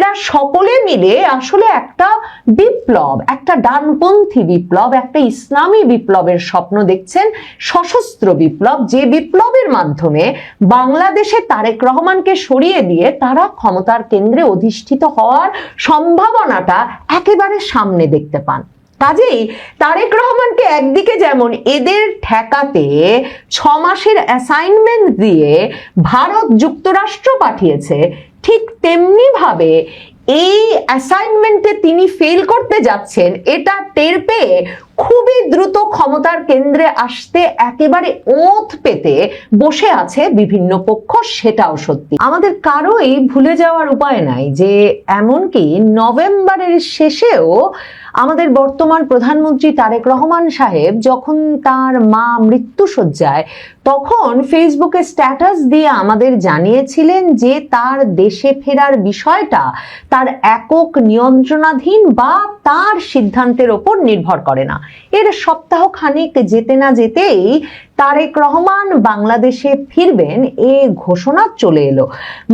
এরা সকলে মিলে আসলে একটা বিপ্লব, একটা ডানপন্থী বিপ্লব, একটা ইসলামী বিপ্লবের স্বপ্ন দেখছেন, সশস্ত্র বিপ্লব, যে বিপ্লবের মাধ্যমে বাংলাদেশে তারেক রহমানকে সরিয়ে দিয়ে তারা ক্ষমতার কেন্দ্রে অধিষ্ঠিত হওয়ার সম্ভাবনাটা একেবারে সামনে দেখতে পান। কাজেই তারেক রহমানকে একদিকে যেমন এদের ঠেকাতে 6 মাসের অ্যাসাইনমেন্ট দিয়ে ভারত যুক্তরাষ্ট্র পাঠিয়েছে, ঠিক তেমনি ভাবে এই অ্যাসাইনমেন্টে তিনি ফেল করতে যাচ্ছেন এটা টের পেয়ে খুবই দ্রুত ক্ষমতার কেন্দ্রে আসতে একেবারে ওঁত পেতে বসে আছে বিভিন্ন পক্ষ, সেটাও সত্যি। আমাদের কারোই ভুলে যাওয়ার উপায় নাই যে এমনকি নভেম্বরের শেষেও আমাদের বর্তমান প্রধানমন্ত্রী তারেক রহমান সাহেব যখন তার মা মৃত্যুশয্যায়, তখন ফেসবুকে স্ট্যাটাস দিয়ে আমাদের জানিয়েছিলেন যে তার দেশে ফেরার বিষয়টা তার একক নিয়ন্ত্রণাধীন বা তার সিদ্ধান্তের ওপর নির্ভর করে না। এর সপ্তাহ খানেক যেতে না যেতেই তারেক রহমান বাংলাদেশে ফিরবেন এ ঘোষণা চলে এলো।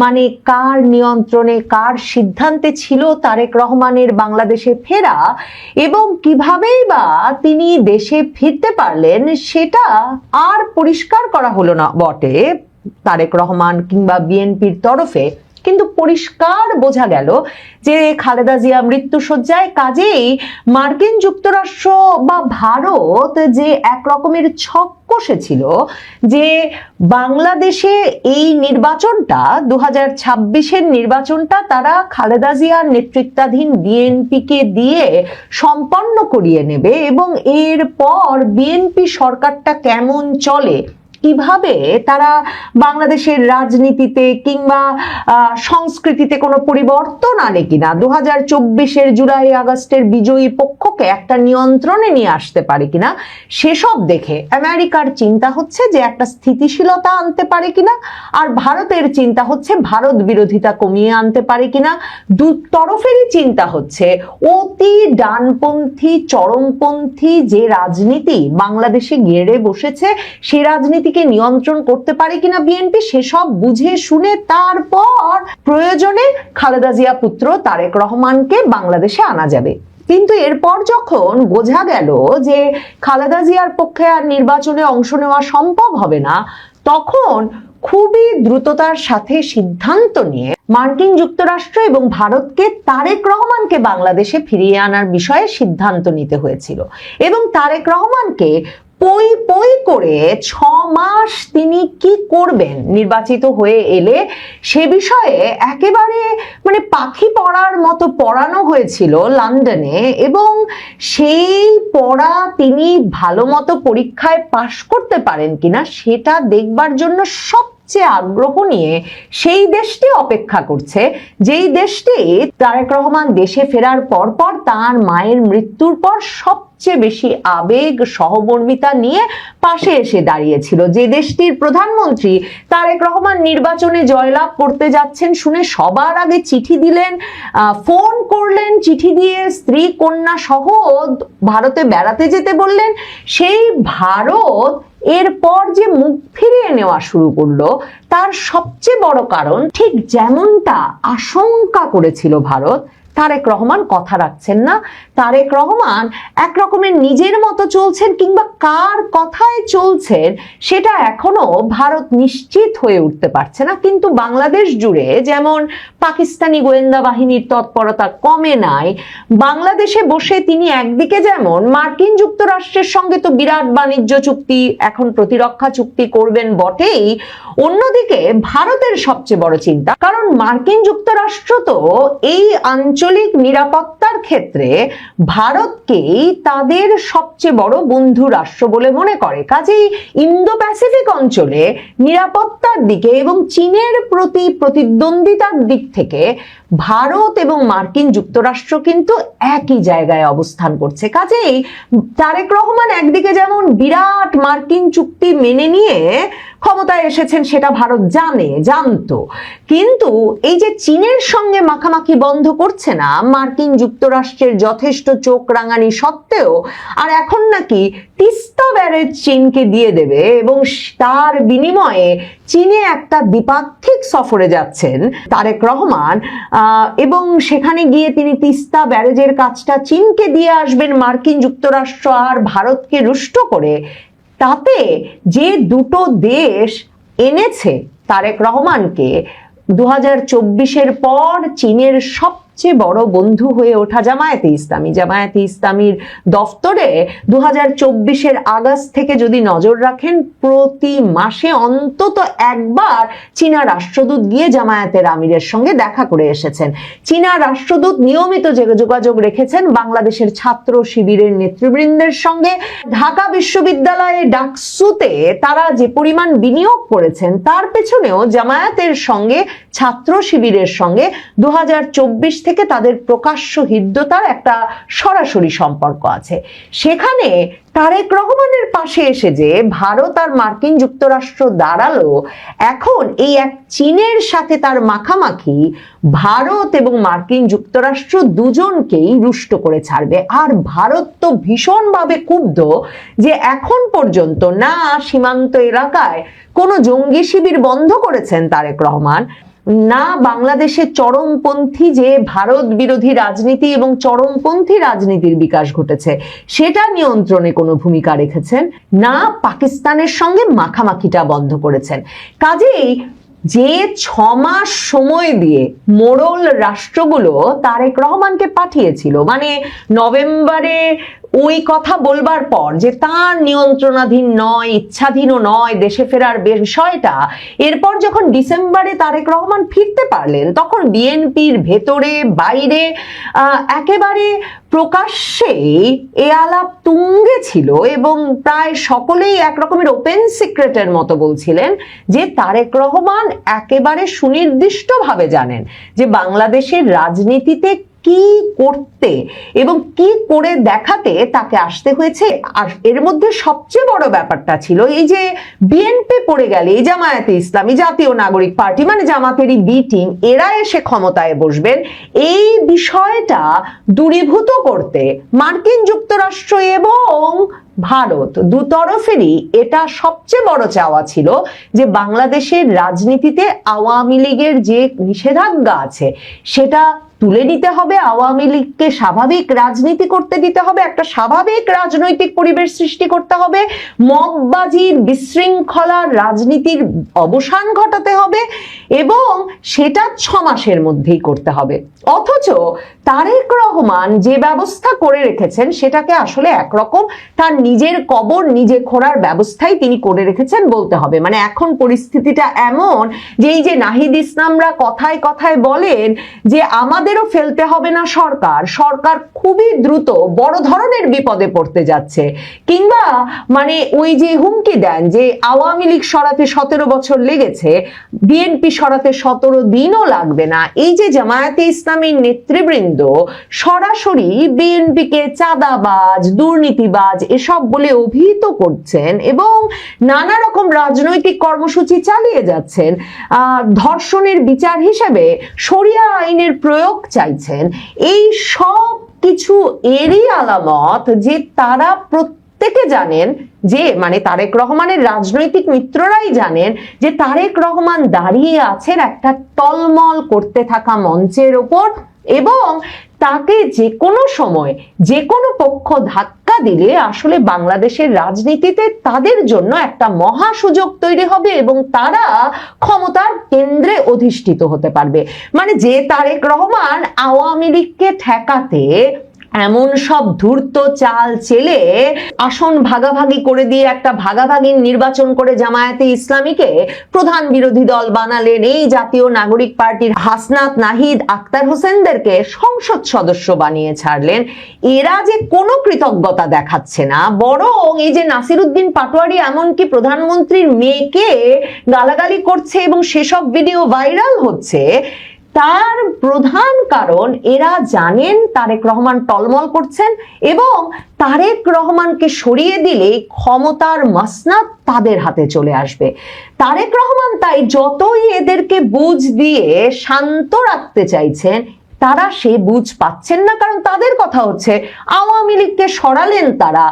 মানে কার নিয়ন্ত্রণে, কার সিদ্ধান্তে ছিল তারেক রহমানের বাংলাদেশে ফেরা এবং কিভাবেই বা তিনি দেশে ফিরতে পারলেন সেটা আর পরিষ্কার করা হলো না বটে তারেক রহমান কিংবা বিএনপির তরফে, কিন্তু পরিষ্কার বোঝা গেল যে খালেদা জিয়া মৃত্যুশয্যায়, কাজেই মার্কিন যুক্তরাষ্ট্র বা ভারত যে এক রকমের ছক কষেছিল যে বাংলাদেশে এই নির্বাচনটা 2026-এর নির্বাচনটা তারা খালেদা জিয়ার নেতৃত্বাধীন বিএনপিকে দিয়ে সম্পন্ন করিয়ে নেবে এবং এরপর বিএনপি সরকারটা কেমন চলে, কিভাবে তারা বাংলাদেশের রাজনীতিতে কিংবা সংস্কৃতিতে কোনো পরিবর্তন আনে কিনা, 2024-এর জুলাই আগস্টের বিজয়ী পক্ষকে একটা নিয়ন্ত্রণে নিয়ে আসতে পারে কিনা, সেসব দেখে আমেরিকার চিন্তা হচ্ছে যে একটা স্থিতিশীলতা আনতে পারে কিনা, আর ভারতের চিন্তা হচ্ছে ভারত বিরোধিতা কমিয়ে আনতে পারে কিনা। দু তরফেরই চিন্তা হচ্ছে অতি ডানপন্থী চরমপন্থী যে রাজনীতি বাংলাদেশে গেড়ে বসেছে সে রাজনীতি নিয়ন্ত্রণ করতে পারে কিনা বিএনপি, সেসব বুঝে শুনে তারপর প্রয়োজনে খালেদা জিয়া পুত্র তারেক রহমানকে বাংলাদেশে আনা যাবে। কিন্তু এরপর যখন বোঝা গেল যে খালেদা জিয়ার পক্ষে আর নির্বাচনে অংশ নেওয়া সম্ভব হবে না, তখন খুবই দ্রুততার সাথে সিদ্ধান্ত নিয়ে মার্কিন যুক্তরাষ্ট্র এবং ভারতকে তারেক রহমানকে বাংলাদেশে ফিরিয়ে আনার বিষয়ে সিদ্ধান্ত নিতে হয়েছিল এবং তারেক রহমানকে পই পই করে 6 মাস তিনি কি করবেন নির্বাচিত হয়ে এলে সে বিষয়ে একেবারে মানে পাখি পড়ার মতো পড়ানো হয়েছিল লন্ডনে, এবং সেই পড়া তিনি ভালো মতো পরীক্ষায় পাশ করতে পারেন কিনা সেটা দেখবার জন্য সবচেয়ে আগ্রহ নিয়ে সেই দেশটি অপেক্ষা করছে, যেই দেশটি তারেক রহমান দেশে ফেরার পর তার মায়ের মৃত্যুর পর সবচেয়ে বেশি আবেগ সহমর্মিতা নিয়ে পাশে এসে দাঁড়িয়েছিল, যে দেশটির প্রধানমন্ত্রী তারেক রহমান নির্বাচনে জয়লাভ করতে যাচ্ছেন শুনে সবার আগে চিঠি দিলেন, ফোন করলেন, চিঠি দিয়ে স্ত্রী কন্যা সহ ভারতে বেড়াতে যেতে বললেন। সেই ভারত এরপর যে মুখ ফিরিয়ে নেওয়া শুরু করলো তার সবচেয়ে বড় কারণ, ঠিক যেমনটা আশঙ্কা করেছিল ভারত, তারেক রহমান কথা রাখছেন না। তারেক রহমান এক রকমের নিজের মতো চলছেন, কিংবা কার কথায় চলছেন সেটা এখনো ভারত নিশ্চিত হয়ে উঠতে পারছে না। কিন্তু বাংলাদেশ জুড়ে যেমন পাকিস্তানি গোয়েন্দা বাহিনীর তৎপরতা কমে নাই, বাংলাদেশে বসে তিনি একদিকে যেমন মার্কিন যুক্তরাষ্ট্রের সঙ্গে তো বিরাট বাণিজ্য চুক্তি, এখন প্রতিরক্ষা চুক্তি করবেন বটেই, অন্যদিকে ভারতের সবচেয়ে বড় চিন্তা, কারণ মার্কিন যুক্তরাষ্ট্র তো এই আঞ্চলিক নিরাপত্তার ক্ষেত্রে ভারতকেই তাদের সবচেয়ে বড় বন্ধু রাষ্ট্র বলে মনে করে। কাজেই ইন্দো প্যাসিফিক অঞ্চলে নিরাপত্তার দিকে এবং চীনের প্রতি প্রতিদ্বন্দ্বিতার দিক থেকে ভারত এবং মার্কিন যুক্তরাষ্ট্র কিন্তু একই জায়গায় অবস্থান করছে। কাজেই তারেক রহমান একদিকে যেমন বিরাট মার্কিন চুক্তি মেনে নিয়ে ক্ষমতায় এসেছেন সেটা ভারত জানতো, কিন্তু এই যে চীনের সঙ্গে মাখামাখি বন্ধ করছে না মার্কিন যুক্তরাষ্ট্রের যথেষ্ট চোখ রাঙানি সত্ত্বেও, আর এখন নাকি তিস্তা ব্যারেজ চীনকে দিয়ে দেবে এবং তার বিনিময়ে চীনে একটা দ্বিপাক্ষিক সফরে যাচ্ছেন তারেক রহমান, এবং সেখানে গিয়ে তিনি তিস্তা ব্যারেজের কাজটা চীনকে দিয়ে আসবেন মার্কিন যুক্তরাষ্ট্র আর ভারতকে রুষ্ট করে। তাতে যে দুটো দেশ এনেছে তারেক রহমানকে 2024-এর পর চীনের সবচেয়ে বড় বন্ধু হয়ে ওঠা জামায়াতে ইসলামীর দফতরে 2024-এর আগস্ট থেকে যদি নজর রাখেন, প্রতি মাসে অন্তত একবার চীনা রাষ্ট্রদূত গিয়ে জামায়াতের আমিরের সঙ্গে দেখা করে এসেছেন। চীনা রাষ্ট্রদূত নিয়মিত যোগাযোগ রেখেছেন বাংলাদেশের ছাত্র শিবিরের নেতৃবৃন্দের সঙ্গে। ঢাকা বিশ্ববিদ্যালয়ে ডাকসুতে তারা যে পরিমাণ বিনিয়োগ করেছেন তার পেছনেও জামায়াতের সঙ্গে ছাত্র শিবিরের সঙ্গে 2024 থেকে তাদের প্রকাশ্য হৃদ্যতার একটা সরাসরি সম্পর্ক আছে। সেখানে তারেক রহমানের পাশে এসে যে ভারত আর মার্কিন যুক্তরাষ্ট্র দাঁড়ালো, এখন এই এক চীনের সাথে তার মাখামাখি ভারত এবং মার্কিন যুক্তরাষ্ট্র দুজনকেই রুষ্ট করে ছাড়বে। আর ভারত তো ভীষণভাবে ক্ষুব্ধ যে এখন পর্যন্ত না সীমান্ত এলাকায় কোনো জঙ্গি শিবির বন্ধ করেছেন তারেক রহমান, না বাংলাদেশের চরমপন্থী যে ভারত বিরোধী রাজনীতি এবং চরমপন্থী রাজনীতির বিকাশ ঘটেছে সেটা নিয়ন্ত্রণে কোনো ভূমিকা রেখেছেন, না পাকিস্তানের সঙ্গে মাখামাখিটা বন্ধ করেছেন। কাজেই যে 6 মাস সময় দিয়ে মোড়ল রাষ্ট্রগুলো তারেক রহমানকে পাঠিয়েছিল, মানে নভেম্বরে ওই কথা বলবার পর যে তার নিয়ন্ত্রণাধীন নয়, ইচ্ছাধীনও নয় দেশে ফেরার বিষয়টা, এরপর যখন ডিসেম্বরে তারেক রহমান ফিরতে পারলেন তখন বিএনপির ভেতরে বাইরে একেবারে প্রকাশ্যেই এ আলাপ তুঙ্গে ছিল এবং প্রায় সকলেই একরকমের ওপেন সিক্রেটের মতো বলছিলেন যে তারেক রহমান একেবারে সুনির্দিষ্টভাবে জানেন যে বাংলাদেশের রাজনীতিতে কি করতে এবং কি করে দেখাতে তাকে আসতে হয়েছে। আর এর মধ্যে সবচেয়ে বড় ব্যাপারটা ছিল এই যে বিএনপি পড়ে গেলে জামায়াতে ইসলামী, জাতীয় নাগরিক পার্টি মানে জামাতেরই বি টিম, এরা এসে ক্ষমতায় বসবেন, এই বিষয়টা দূরীভূত করতে মার্কিন যুক্তরাষ্ট্র এবং ভারত দুতরফেরই এটা সবচেয়ে বড় চাওয়া ছিল যে বাংলাদেশের রাজনীতিতে আওয়ামী লীগের যে নিষেধাজ্ঞা আছে সেটা তুলে নিতে হবে, আওয়ামী লীগকে স্বাভাবিক রাজনীতি করতে দিতে হবে, একটা স্বাভাবিক রাজনৈতিক পরিবেশ সৃষ্টি করতে হবে, মববাজির বিশৃঙ্খলার রাজনীতির অবসান ঘটাতে হবে এবং সেটা 6 মাসের মধ্যেই করতে হবে। অথচ তারেক রহমান যে ব্যবস্থা করে রেখেছেন সেটাকে আসলে একরকম তার নিজের কবর নিজে খোঁড়ার ব্যবস্থাই তিনি করে রেখেছেন বলতে হবে। মানে এখন পরিস্থিতিটা এমন যে এই যে নাহিদ ইসলামরা কথায় কথায় বলেন যে আমাদেরও ফেলতে হবে না সরকার খুবই দ্রুত বড় ধরনের বিপদে পড়তে যাচ্ছে, কিংবা মানে ওই যে হুমকি দেন যে আওয়ামী লীগ সরাতে 17 বছর লেগেছে, বিএনপি সরাতে 17 দিনও লাগবে না। এই যে জামায়াতে ইসলামীর নেতৃবৃন্দ সরাসরি বিএনপিকে চাঁদাবাজ, দুর্নীতিবাজ এসব বলে অভিহিত করছেন এবং নানা রকম রাজনৈতিক কর্মসূচি চালিয়ে যাচ্ছেন, ধর্ষণের বিচার হিসেবে শরিয়া আইনের প্রয়োগ চাইছেন, এই সব কিছু এরই আলামত যে তারা প্রত্যেকে জানেন যে মানে তারেক রহমানের রাজনৈতিক মিত্ররাই জানেন যে তারেক রহমান দাঁড়িয়ে আছেন একটা টলমল করতে থাকা মঞ্চের ওপর এবং তাকে যে কোনো সময় যে কোনো পক্ষ ধাক্কা দিলে আসলে বাংলাদেশের রাজনীতিতে তাদের জন্য একটা মহা সুযোগ তৈরি হবে এবং তারা ক্ষমতার কেন্দ্রে অধিষ্ঠিত হতে পারবে। মানে যে তারেক রহমান আওয়ামী লীগকে ঠেকাতে এমন সব ধূর্ত চাল চেলে আসন ভাগাভাগি করে দিয়ে একটা ভাগাভাগির নির্বাচন করে জামায়াতে ইসলামীকে প্রধান বিরোধী দল বানালেন, এই জাতীয় নাগরিক পার্টির হাসনাত, নাহিদ, আক্তার হোসেনদেরকে সংসদ সদস্য বানিয়ে ছাড়লেন, এরা যে কোনো কৃতজ্ঞতা দেখাচ্ছে না, বরং এই যে নাসিরউদ্দিন পাটোয়ারি এমনকি প্রধানমন্ত্রীর মেয়েকে গালাগালি করছে এবং সেসব ভিডিও ভাইরাল হচ্ছে, তার প্রধান কারণ এরা জানেন তারেক রহমান টলমল করছেন এবং তারেক রহমানকে সরিয়ে দিলেই ক্ষমতার মাসনাদ তাদের হাতে চলে আসবে। তারেক রহমান তাই যতই এদেরকে বুঝ দিয়ে শান্ত রাখতে চাইছেন, তারা সে বুঝ পাচ্ছেন না, কারণ তাদের কথা হচ্ছে আওয়ামী লীগকে সরালেন তারা,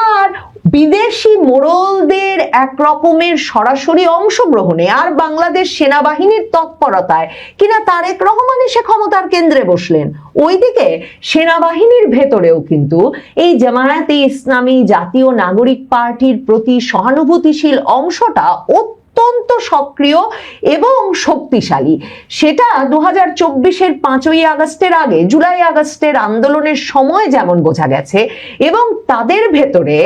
আর বিদেশি মোড়লদের এক রকমের সরাসরি অংশগ্রহণে আর বাংলাদেশ সেনাবাহিনীর তৎপরতায় কিনা তারেক রহমান এসে ক্ষমতার কেন্দ্রে বসলেন। ওইদিকে সেনাবাহিনীর ভেতরেও কিন্তু এই জামায়াতে ইসলামী জাতীয় নাগরিক পার্টির প্রতি সহানুভূতিশীল অংশটা অত্যন্ত সক্রিয় এবং শক্তিশালী। সেটা 2024-এর 5ই আগস্টের আগে জুলাই আগস্টের আন্দোলনের সময় যেমন বোঝা গেছে, এবং তাদের ভেতরে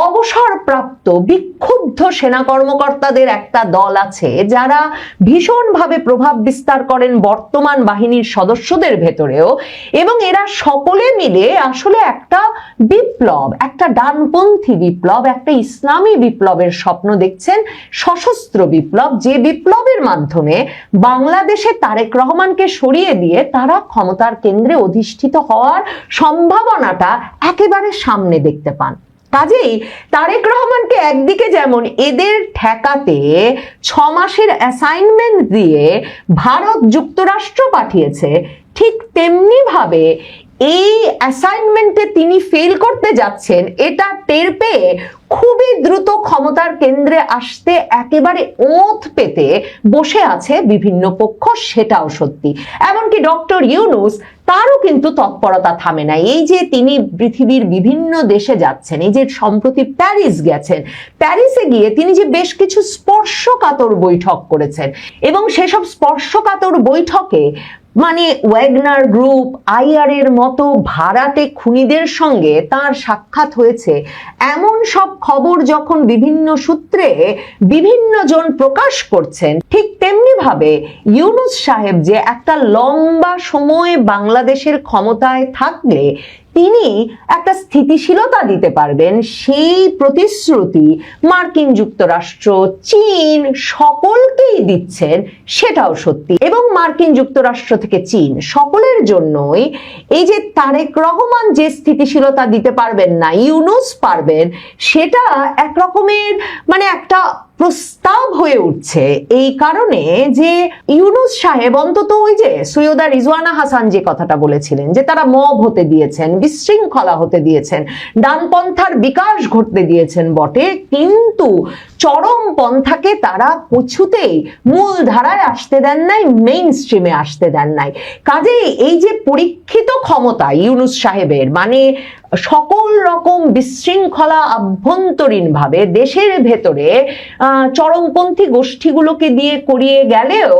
অবসরপ্রাপ্ত বিক্ষুব্ধ সেনা কর্মকর্তাদের একটা দল আছে যারা ভীষণভাবে প্রভাব বিস্তার করেন বর্তমান বাহিনীর সদস্যদের ভেতরেও, এবং এরা সকলে মিলে আসলে একটা বিপ্লব, একটা ডানপন্থী বিপ্লব, একটা ইসলামী বিপ্লবের স্বপ্ন দেখছেন, সশস্ত্র বিপ্লব, যে বিপ্লবের মাধ্যমে বাংলাদেশে তারেক রহমানকে সরিয়ে দিয়ে তারা ক্ষমতার কেন্দ্রে অধিষ্ঠিত হওয়ার সম্ভাবনাটা একেবারে সামনে দেখতে পান। কাজেই তারেক রহমানকে একদিকে যেমন এদের ঠেকাতে 6 মাসের অ্যাসাইনমেন্ট দিয়ে ভারত যুক্তরাষ্ট্র পাঠিয়েছে, ঠিক তেমনি ভাবে এই অ্যাসাইনমেন্টে তিনি ফেল করতে যাচ্ছেন এটা টের পেয়ে খুবই দ্রুত ক্ষমতার কেন্দ্রে আসতে একেবারে ওঁত পেতে বসে আছে বিভিন্ন পক্ষ, সেটাও সত্যি। এমনকি ডক্টর ইউনূস, তারও কিন্তু তৎপরতা থামে না। এই যে তিনি পৃথিবীর বিভিন্ন দেশে যাচ্ছেন, এই যে সম্প্রতি প্যারিস গেছেন, প্যারিসে গিয়ে তিনি যে বেশ কিছু স্পর্শকাতর বৈঠক করেছেন, এবং সেসব স্পর্শকাতর বৈঠকে মানে ওয়াগনার গ্রুপ, আইআর এর মতো ভাড়াটে খুনিদের সঙ্গে তার সাক্ষাৎ হয়েছে, এমন সব খবর যখন বিভিন্ন সূত্রে বিভিন্ন জন প্রকাশ করছেন, ঠিক তেমনি ভাবে ইউনূস সাহেব যে একটা লম্বা সময় বাংলাদেশের ক্ষমতায় থাকলে তিনি একটা স্থিতিশীলতা দিতে পারবেন, সেই প্রতিশ্রুতি মার্কিন যুক্তরাষ্ট্র, চীন সকলকেই দিচ্ছেন, সেটাও সত্যি। এবং মার্কিন যুক্তরাষ্ট্র থেকে চীন সকলের জন্যই এই যে তারেক রহমান যে স্থিতিশীলতা দিতে পারবেন না, ইউনূস পারবেন, সেটা এক রকমের মানে একটা প্রস্তাব হয়ে উঠছে, এই কারণে যে ইউনূস সাহেব অন্তত ওই যে সৈয়দা রিজওয়ানা হাসান যে কথাটা বলেছিলেন যে তারা মব হতে দিয়েছেন, বিশৃঙ্খলা হতে দিয়েছেন, ডানপন্থার বিকাশ ঘটতে দিয়েছেন বটে, কিন্তু চরম পন্থাকে তারা কিছুতেই মূল ধারায় আসতে দেন নাই, মেইন স্ট্রিমে আসতে দেন নাই। কাজেই এই যে পরীক্ষিত ক্ষমতা ইউনূস সাহেবের, মানে সকল রকম বিশৃঙ্খলা আভ্যন্তরীণ ভাবে দেশের ভেতরে চরমপন্থী গোষ্ঠীগুলোকে দিয়ে করিয়ে গেলেও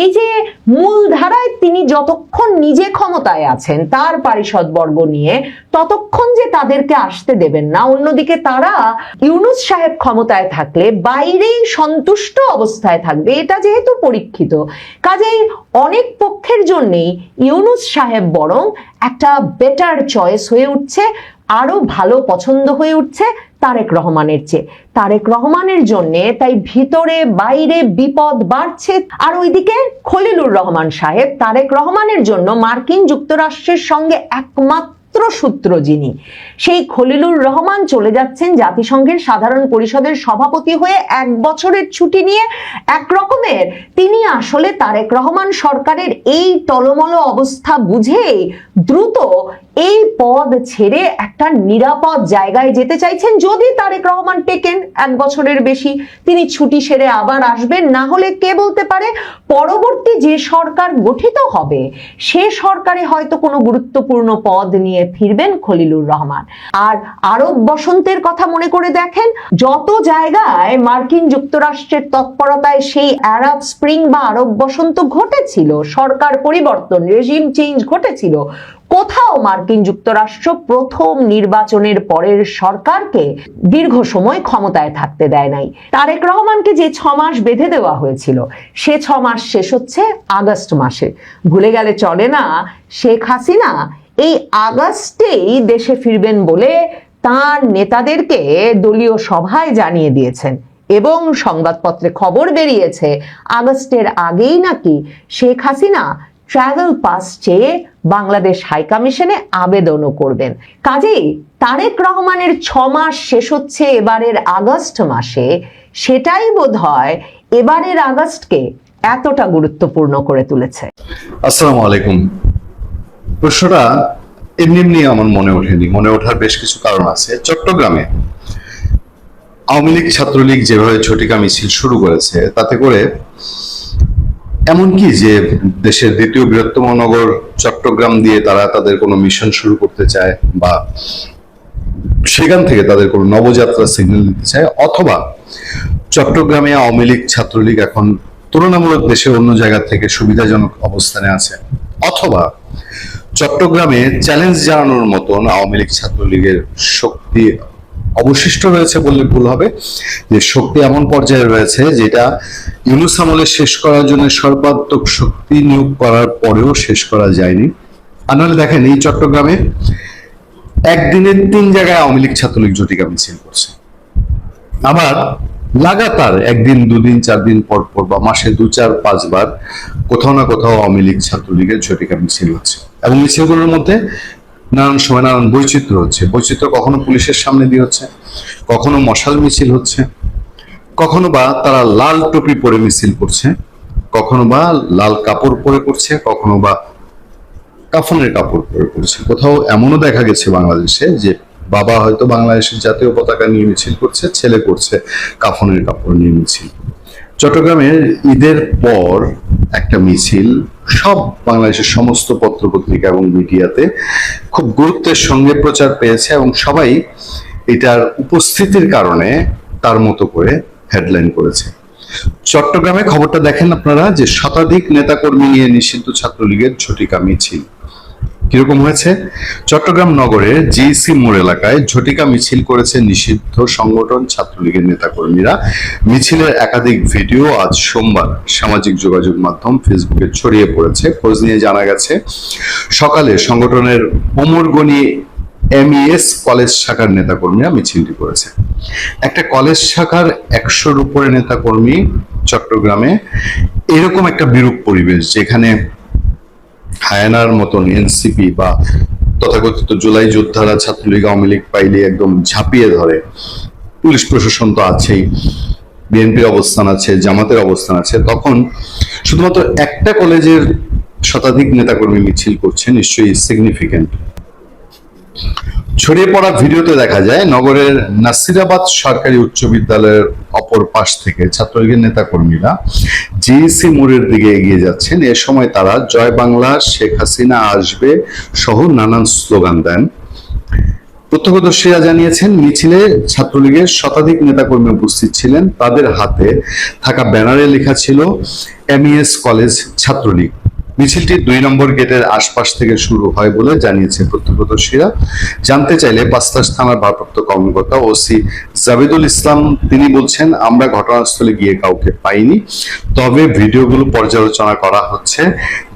এই যে মূল ধারায় তিনি যতক্ষণ নিজে ক্ষমতায় আছেন তার পারিষদবর্গ নিয়ে, ততক্ষণ যে তাদেরকে আসতে দেবেন না। অন্যদিকে তারা ইউনূস সাহেব ক্ষমতায় থাকলে বাইরেই সন্তুষ্ট অবস্থায় থাকবে, এটা যেহেতু পরীক্ষিত, কাজেই অনেক পক্ষের জন্যই ইউনূস সাহেব বরং একটা বেটার চয়েস হয়ে উঠছে, আরো ভালো পছন্দ হয়ে উঠছে তারেক রহমানের চেয়ে। তারেক রহমানের জন্য তাই ভিতরে বাইরে বিপদ বাড়ছে। আর ওইদিকে খলিলুর রহমান সাহেব তারেক রহমানের জন্য মার্কিন যুক্তরাষ্ট্রের সঙ্গে একমাত্র সূত্র যিনি, সেই খলিলুর রহমান চলে যাচ্ছেন জাতিসংঘের সাধারণ পরিষদের সভাপতি হয়ে 1 বছরের ছুটি নিয়ে। এক রকমের তিনি আসলে তারেক রহমান সরকারের এই টলমল অবস্থা বুঝেই দ্রুত এই পদ ছেড়ে একটা নিরাপদ জায়গায় যেতে চাইছেন। যদি তারেক রহমান টেকেন 1 বছরের বেশি, তিনি ছুটি সেরে আবার আসবেন, না হলে কে বলতে পারে পরবর্তী যে সরকার গঠিত হবে সে সরকারে হয়তো কোনো গুরুত্বপূর্ণ পদ নিয়ে ফিরবেন খলিলুর রহমান। আর আরব বসন্তের কথা মনে করে দেখেন, যত জায়গায় মার্কিন যুক্তরাষ্ট্রের তৎপরতায় সেই আরব স্প্রিং বা আরব বসন্ত ঘটেছিল, সরকার পরিবর্তন, রেজিম চেঞ্জ ঘটেছিল, কোথাও মার্কিন যুক্তরাষ্ট্র প্রথম নির্বাচনের পরের সরকারকে দীর্ঘ সময় ক্ষমতায় থাকতে দেয় নাই। তারেক রহমানকে যে 6 মাস বেঁধে দেওয়া হয়েছিল, সে 6 মাস শেষ হচ্ছে আগস্ট মাসে। ভুলে গেলে চলে না, শেখ হাসিনা এই আগস্টেই দেশে ফিরবেন বলে তার নেতাদেরকে দলীয় সভায় জানিয়ে দিয়েছেন, এবং সংবাদপত্রে খবর বেরিয়েছে আগস্টের আগেই নাকি শেখ হাসিনা ট্রাভেল পাস চেয়ে বাংলাদেশ হাইকমিশনে আবেদনও করবেন। কাজেই তারেক রহমানের 6 মাস শেষ হচ্ছে এবারের আগস্ট মাসে, সেটাই বোধহয় এবারের আগস্টকে এতটা গুরুত্বপূর্ণ করে তুলেছে। আসসালামু আলাইকুম। প্রশ্নটা এমনি এমনি আমার মনে ওঠেনি, মনে ওঠার বেশ কিছু কারণ আছে। চট্টগ্রামে আওয়ামী লীগ ছাত্রলীগ যেভাবে ঝটিকা মিছিল শুরু করেছে, তাতে করে এমনকি যে দেশের দ্বিতীয় বৃহত্তম নগর চট্টগ্রাম দিয়ে তারা তাদের কোনো মিশন শুরু করতে চায়, বা সেখান থেকে তাদের কোনো নবযাত্রা সিগন্যাল দিতে চায়, অথবা চট্টগ্রামে আওয়ামী লীগ ছাত্রলীগ এখন তুলনামূলক দেশের অন্য জায়গা থেকে সুবিধাজনক অবস্থানে আছে, অথবা চট্টগ্রামে চ্যালেঞ্জ জানানোর মতন আওয়ামী লীগ ছাত্রলীগের শক্তি অবশিষ্ট রয়েছে বললে ভুল হবে, যে শক্তি এমন পর্যায়ে রয়েছে যেটা ইউনূস আমলে শেষ করার জন্য সর্বাত্মক শক্তি নিয়োগ করার পরেও শেষ করা যায়নি। আপনারা দেখেন, এই চট্টগ্রামে একদিনে 3 জায়গায় আওয়ামী লীগ ছাত্রলীগ ঝটিকা মিছিল করছে। আবার লাগাতার 1 দিন 2 দিন 4 দিন পর পর বা মাসে 2 4 5 বার কোথাও না কোথাও আওয়ামী লীগ ছাত্রলীগের ঝটিকা মিছিল হচ্ছে, এবং মিছিলগুলোর মধ্যে নানান সময় নানান বৈচিত্র্য হচ্ছে। বৈচিত্র্য কখনো পুলিশের সামনে দিয়ে হচ্ছে, কখনো মশাল মিছিল হচ্ছে, কখনো বা তারা লাল টুপি পরে মিছিল করছে, কখনো বা লাল কাপড় পরে করছে, কখনো বা কাফনের কাপড় পরে করছে। কোথাও এমনও দেখা গেছে বাংলাদেশে যে বাবা হয়তো বাংলাদেশের জাতীয় পতাকা নিয়ে মিছিল করছে, ছেলে করছে কাফনের কাপড় নিয়ে মিছিল। চট্টগ্রামের ঈদের পর একটা মিছিল সব বাংলাদেশের সমস্ত পত্রপত্রিকা এবং মিডিয়াতে খুব গুরুত্বের সঙ্গে প্রচার পেয়েছে, এবং সবাই এটার উপস্থিতির কারণে তার মতো করে হেডলাইন করেছে। চট্টগ্রামে খবরটা দেখেন আপনারা, যে শতাধিক নেতাকর্মী নিয়ে নিষিদ্ধ ছাত্রলীগের ঝটিকা মিছিল। কিরকম হয়েছে? চট্টগ্রাম নগরের জিসি মোড় এলাকায় ঝটিকা মিছিল করেছে নিষিদ্ধ সংগঠন ছাত্রলীগের নেতাকর্মীরা। মিছিলের একাধিক ভিডিও আজ সোমবার সামাজিক যোগাযোগ মাধ্যম ফেসবুকে ছড়িয়ে পড়েছে। খোঁজ নিয়ে জানা গেছে, সকালে সংগঠনের ওমরগনি এমইএস কলেজ শাখার নেতাকর্মীরা মিছিলটি করেছে। একটা কলেজ শাখার 100-র উপরে নেতাকর্মী চট্টগ্রামে, এরকম একটা বিরূপ পরিবেশ যেখানে হায়ানার মতন এনসিপি বা তথাকথিত জুলাই যোদ্ধারা ছাত্রলীগ আওয়ামী লীগ পাইলে একদম ঝাঁপিয়ে ধরে। পুলিশ প্রশাসন তো আছেই, বিএনপির অবস্থান আছে, জামাতের অবস্থান আছে, তখন শুধুমাত্র একটা কলেজের শতাধিক নেতাকর্মী মিছিল করছে, নিশ্চয়ই সিগনিফিকেন্ট। ছড়িয়ে পড়া ভিডিওতে দেখা যায় নগরের নাসিরাবাদ সরকারি উচ্চ বিদ্যালয়ের অপর পাশ থেকে ছাত্রলীগের নেতাকর্মীরা জিইসি মোড়ের দিকে এগিয়ে যাচ্ছেন। এ সময় তারা জয় বাংলা, শেখ হাসিনা আসবে সহ নানান স্লোগান দেন। প্রত্যক্ষদর্শীরা জানিয়েছেন, মিছিলে ছাত্রলীগের শতাধিক নেতাকর্মী উপস্থিত ছিলেন। তাদের হাতে থাকা ব্যানারে লেখা ছিল এমইএস কলেজ ছাত্রলীগ। মিছিলটি 2 নম্বর গেটের আশপাশ থেকে শুরু হয় বলে জানিয়েছে প্রত্যক্ষদর্শীরা। জানতে চাইলে পাঁচতাশ থানার ভারপ্রাপ্ত কর্মকর্তা ওসি জাবেদুল ইসলাম তিনি বলছেন, আমরা ঘটনাস্থলে গিয়ে কাউকে পাইনি, তবে ভিডিওগুলো পর্যালোচনা করা হচ্ছে,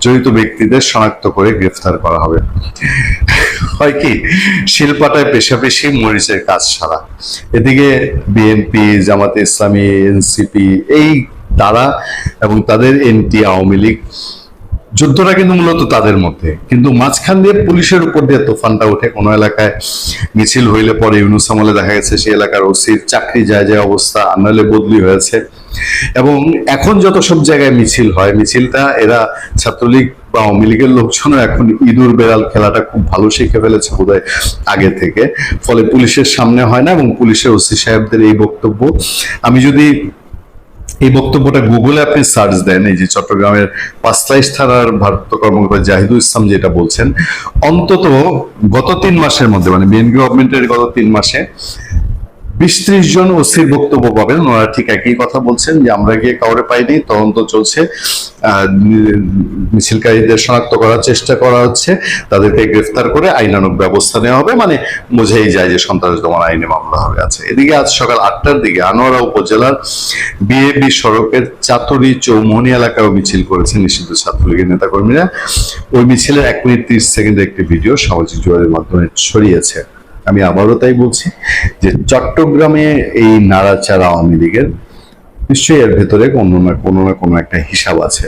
জড়িত ব্যক্তিদের শনাক্ত করে গ্রেফতার করা হবে। হয় কি, শিলপাটায় পেশাপেশি মরিচের কাজ সারা। এদিকে বিএনপি, জামাতে ইসলামী, এনসিপি এই তারা এবং তাদের এনটি আওয়ামী লীগ যুদ্ধটা কিন্তু মূলত তাদের মধ্যে, কিন্তু মাঝখান দিয়ে পুলিশের উপর দিয়ে তোফানটা ওঠে। কোনো এলাকায় মিছিল হইলে পরে ইউনূস আমলে দেখা গেছে সেই এলাকার ওসির চাকরি যায় যায় অবস্থা, আনালে বদলি হয়েছে। এবং এখন যত সব জায়গায় মিছিল হয়, মিছিলটা এরা ছাত্রলীগ বা আওয়ামী লীগের লোকজনও এখন ইঁদুর বেড়াল খেলাটা খুব ভালো শিখে ফেলেছে বোধহয় আগে থেকে, ফলে পুলিশের সামনে হয় না। এবং পুলিশের ওসি সাহেবদের এই বক্তব্য, আমি যদি এই বক্তব্যটা গুগলে আপনি সার্চ দেন, এই যে চট্টগ্রামের পাঁচলাইশ থানার ভারপ্রাপ্ত কর্মকর্তা জাহিদুল ইসলাম যেটা বলছেন, অন্তত গত 3 মাসের মধ্যে, মানে বিএনপি গভর্নমেন্টের গত 3 মাসে 20-30 জন ওসির বক্তব্য পাবেন। ওনারা ঠিক একই কথা বলছেন যে আমরা গিয়ে কাউরে পাইনি, তদন্ত চলছে, মিছিলকারীদের শনাক্ত করার চেষ্টা করা হচ্ছে, তাদেরকে গ্রেফতার করে আইনানুগ ব্যবস্থা নেওয়া হবে, মানে বোঝাই যায় যে সন্ত্রাস দমন আইনে মামলা হবে। আছে এদিকে আজ সকাল 8টার দিকে আনোয়ারা উপজেলার বিএবি সড়কের চাতুরি চৌমোহনী এলাকায় মিছিল করেছেন নিষিদ্ধ ছাত্রলীগের নেতাকর্মীরা। ওই মিছিলের 1 মিনিট 30 সেকেন্ডের একটি ভিডিও সামাজিক যোগাযোগ মাধ্যমে ছড়িয়েছে। আমি আবারও তাই বলছি যে চট্টগ্রামে এই নাড়াচাড়া আওয়ামী লীগের নিশ্চয়ই এর ভেতরে কোনো না কোনো একটা হিসাব আছে।